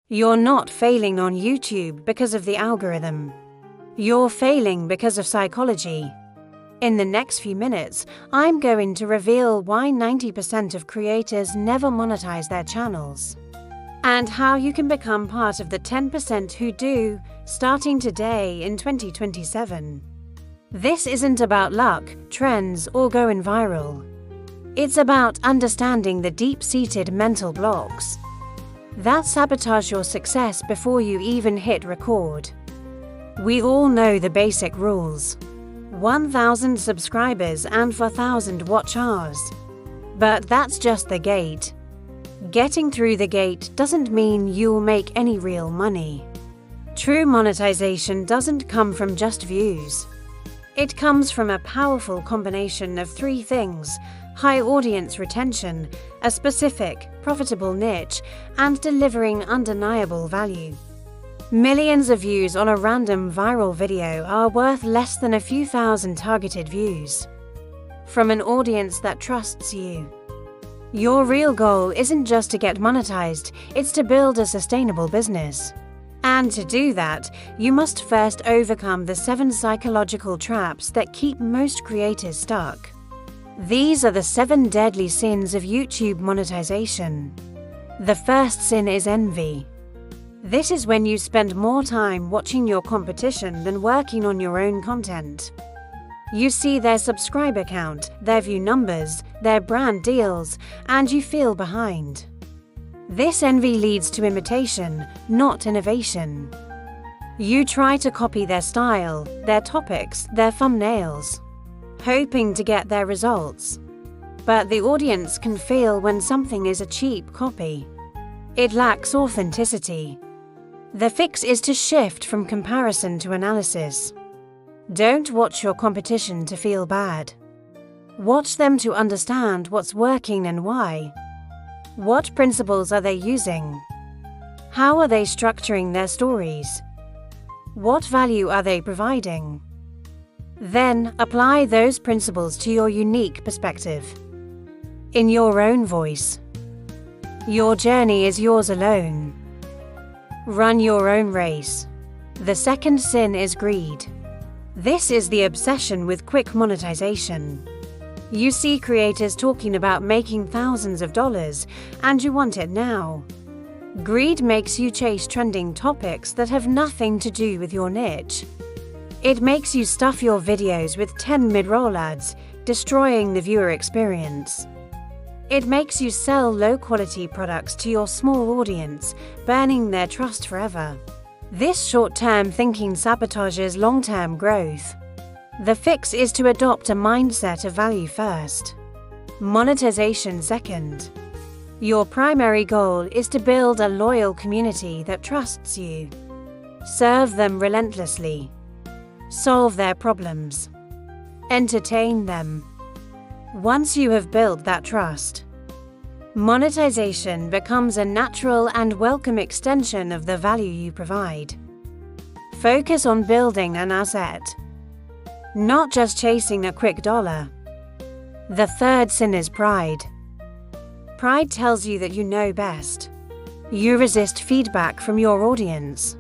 You're not failing on YouTube because of the algorithm. You're failing because of psychology. In the next few minutes, I'm going to reveal why 90% of creators never monetize their channels, and how you can become part of the 10% who do, starting today in 2027. This isn't about luck, trends, or going viral. It's about understanding the deep-seated mental blocks that sabotage your success before you even hit record. We all know the basic rules: 1,000 subscribers and 4,000 watch hours. But that's just the gate. Getting through the gate doesn't mean you'll make any real money. True monetization doesn't come from just views. It comes from a powerful combination of three things: high audience retention, a specific, profitable niche, and delivering undeniable value. Millions of views on a random viral video are worth less than a few thousand targeted views from an audience that trusts you. Your real goal isn't just to get monetized, it's to build a sustainable business. And to do that, you must first overcome the 7 psychological traps that keep most creators stuck. These are the 7 deadly sins of YouTube monetization. The first sin is envy. This is when you spend more time watching your competition than working on your own content. You see their subscriber count, their view numbers, their brand deals, and you feel behind. This envy leads to imitation, not innovation. You try to copy their style, their topics, their thumbnails, hoping to get their results. But the audience can feel when something is a cheap copy. It lacks authenticity. The fix is to shift from comparison to analysis. Don't watch your competition to feel bad. Watch them to understand what's working and why. What principles are they using? How are they structuring their stories? What value are they providing? Then apply those principles to your unique perspective, in your own voice. Your journey is yours alone. Run your own race. The second sin is greed. This is the obsession with quick monetization. You see creators talking about making thousands of dollars, and you want it now. Greed makes you chase trending topics that have nothing to do with your niche. It makes you stuff your videos with 10 mid-roll ads, destroying the viewer experience. It makes you sell low-quality products to your small audience, burning their trust forever. This short-term thinking sabotages long-term growth. The fix is to adopt a mindset of value first, monetization second. Your primary goal is to build a loyal community that trusts you. Serve them relentlessly. Solve their problems. Entertain them. Once you have built that trust, monetization becomes a natural and welcome extension of the value you provide. Focus on building an asset, not just chasing a quick dollar. The third sin is pride. Pride tells you that you know best. You resist feedback from your audience.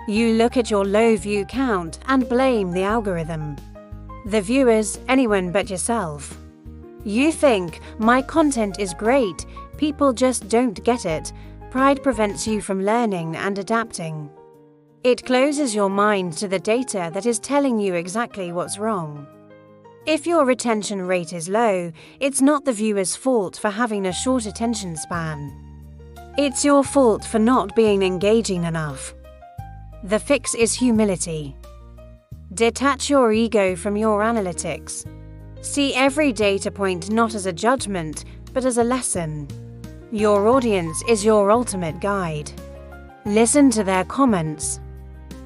You look at your low view count and blame the algorithm, the viewers, anyone but yourself. You think, my content is great, people just don't get it. Pride prevents you from learning and adapting. It closes your mind to the data that is telling you exactly what's wrong. If your retention rate is low, it's not the viewer's fault for having a short attention span. It's your fault for not being engaging enough. The fix is humility. Detach your ego from your analytics. See every data point not as a judgment, but as a lesson. Your audience is your ultimate guide. Listen to their comments.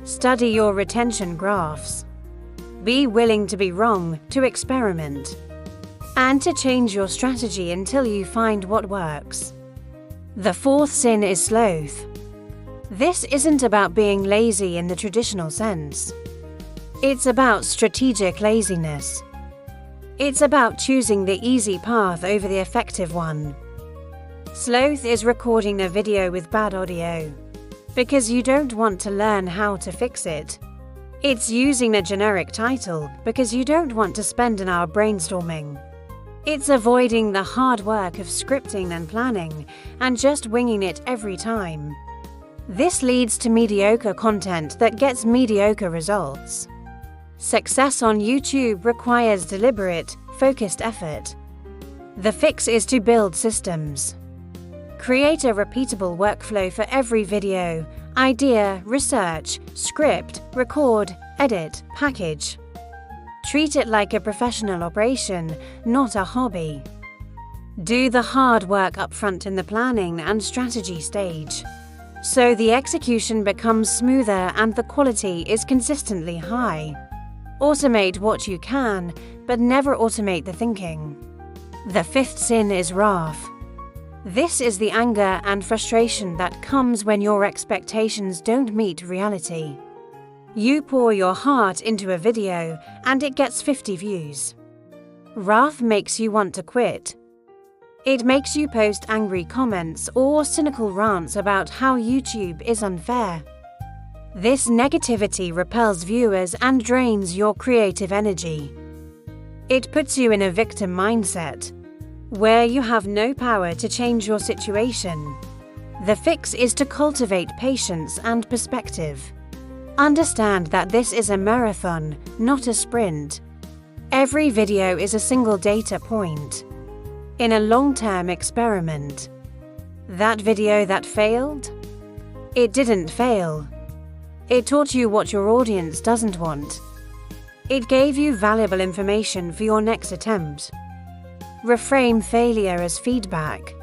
Study your retention graphs. Be willing to be wrong, to experiment, and to change your strategy until you find what works. The fourth sin is sloth. This isn't about being lazy in the traditional sense. It's about strategic laziness. It's about choosing the easy path over the effective one. Sloth is recording a video with bad audio, because you don't want to learn how to fix it. It's using a generic title because you don't want to spend an hour brainstorming. It's avoiding the hard work of scripting and planning and just winging it every time. This leads to mediocre content that gets mediocre results. Success on YouTube requires deliberate, focused effort. The fix is to build systems. Create a repeatable workflow for every video, idea, research, script, record, edit, package. Treat it like a professional operation, not a hobby. Do the hard work up front in the planning and strategy stage, so the execution becomes smoother and the quality is consistently high. Automate what you can, but never automate the thinking. The fifth sin is wrath. This is the anger and frustration that comes when your expectations don't meet reality. You pour your heart into a video and it gets 50 views. Wrath makes you want to quit. It makes you post angry comments or cynical rants about how YouTube is unfair. This negativity repels viewers and drains your creative energy. It puts you in a victim mindset, where you have no power to change your situation. The fix is to cultivate patience and perspective. Understand that this is a marathon, not a sprint. Every video is a single data point in a long-term experiment. That video that failed? It didn't fail. It taught you what your audience doesn't want. It gave you valuable information for your next attempt. Reframe failure as feedback.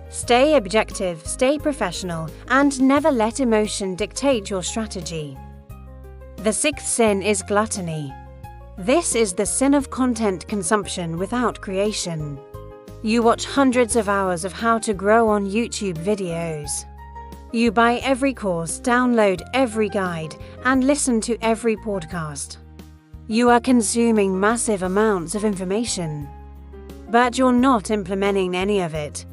Stay objective, stay professional, and never let emotion dictate your strategy. The sixth sin is gluttony. This is the sin of content consumption without creation. You watch hundreds of hours of how to grow on YouTube videos. You buy every course, download every guide, and listen to every podcast. You are consuming massive amounts of information, but you're not implementing any of it.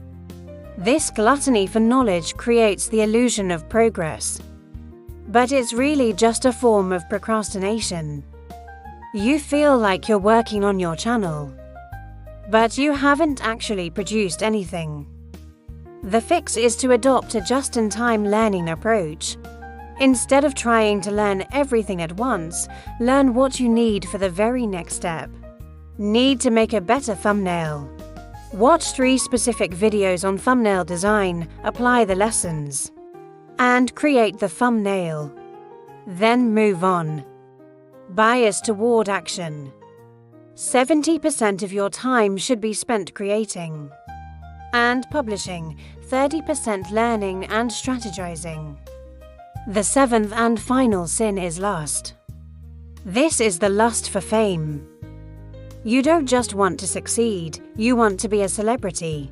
This gluttony for knowledge creates the illusion of progress, but it's really just a form of procrastination. You feel like you're working on your channel, but you haven't actually produced anything. The fix is to adopt a just-in-time learning approach. Instead of trying to learn everything at once, learn what you need for the very next step. Need to make a better thumbnail? Watch 3 specific videos on thumbnail design, apply the lessons, and create the thumbnail. Then move on. Bias toward action. 70% of your time should be spent creating and publishing, 30% learning and strategizing. The seventh and final sin is lust. This is the lust for fame. You don't just want to succeed, you want to be a celebrity.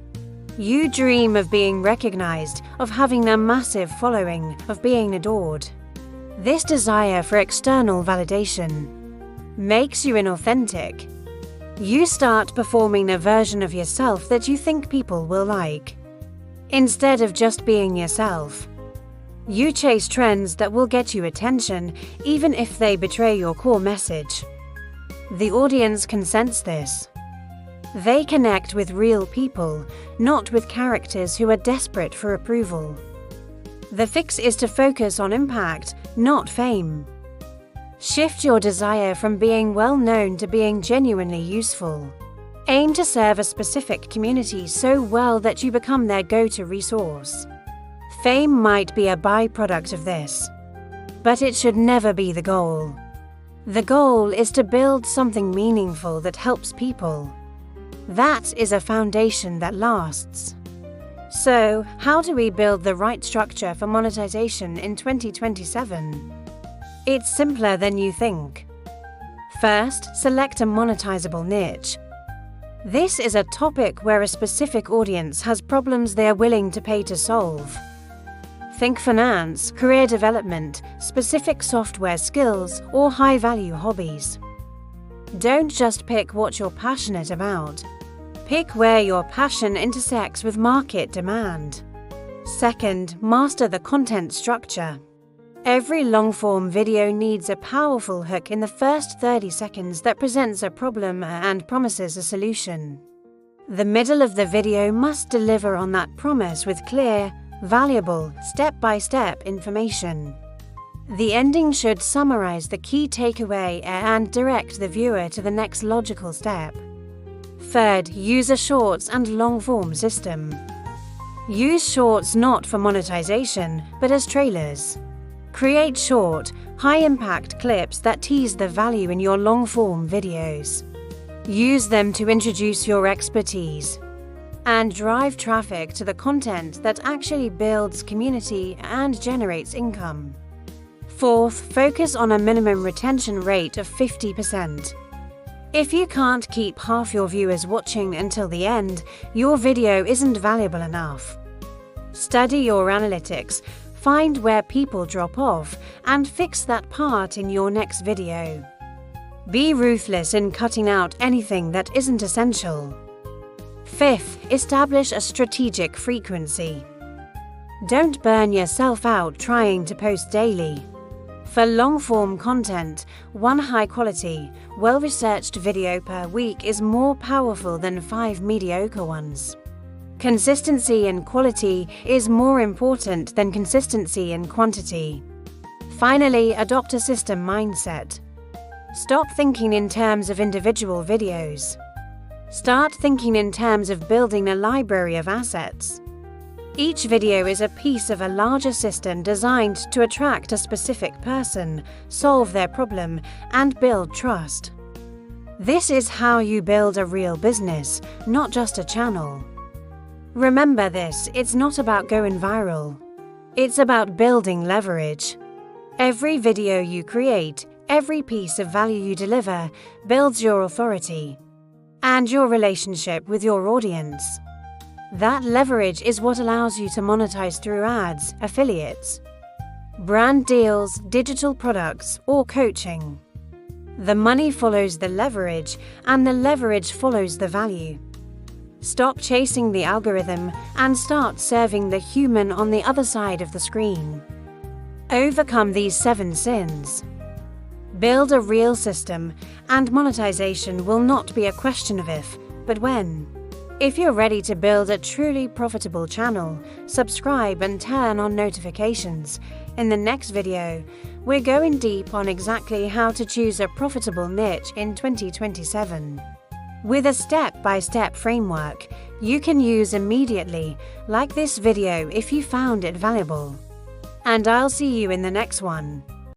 You dream of being recognized, of having a massive following, of being adored. This desire for external validation makes you inauthentic. You start performing a version of yourself that you think people will like, instead of just being yourself. You chase trends that will get you attention, even if they betray your core message. The audience can sense this. They connect with real people, not with characters who are desperate for approval. The fix is to focus on impact, not fame. Shift your desire from being well known to being genuinely useful. Aim to serve a specific community so well that you become their go-to resource. Fame might be a byproduct of this, but it should never be the goal. The goal is to build something meaningful that helps people. That is a foundation that lasts. So, how do we build the right structure for monetization in 2027? It's simpler than you think. First, select a monetizable niche. This is a topic where a specific audience has problems they are willing to pay to solve. Think finance, career development, specific software skills, or high-value hobbies. Don't just pick what you're passionate about. Pick where your passion intersects with market demand. Second, master the content structure. Every long-form video needs a powerful hook in the first 30 seconds that presents a problem and promises a solution. The middle of the video must deliver on that promise with clear, valuable, step-by-step information. The ending should summarize the key takeaway and direct the viewer to the next logical step. Third, use a shorts and long-form system. Use shorts not for monetization, but as trailers. Create short, high-impact clips that tease the value in your long-form videos. Use them to introduce your expertise and drive traffic to the content that actually builds community and generates income. Fourth, focus on a minimum retention rate of 50%. If you can't keep half your viewers watching until the end, your video isn't valuable enough. Study your analytics. Find where people drop off and fix that part in your next video. Be ruthless in cutting out anything that isn't essential. Fifth, establish a strategic frequency. Don't burn yourself out trying to post daily. For long-form content, one high-quality, well-researched video per week is more powerful than 5 mediocre ones. Consistency in quality is more important than consistency in quantity. Finally, adopt a system mindset. Stop thinking in terms of individual videos. Start thinking in terms of building a library of assets. Each video is a piece of a larger system designed to attract a specific person, solve their problem, and build trust. This is how you build a real business, not just a channel. Remember this, it's not about going viral. It's about building leverage. Every video you create, every piece of value you deliver, builds your authority and your relationship with your audience. That leverage is what allows you to monetize through ads, affiliates, brand deals, digital products, or coaching. The money follows the leverage, and the leverage follows the value. Stop chasing the algorithm and start serving the human on the other side of the screen. Overcome these 7 sins. Build a real system, and monetization will not be a question of if, but when. If you're ready to build a truly profitable channel, subscribe and turn on notifications. In the next video, we're going deep on exactly how to choose a profitable niche in 2027. With a step-by-step framework you can use immediately, like this video if you found it valuable. And I'll see you in the next one.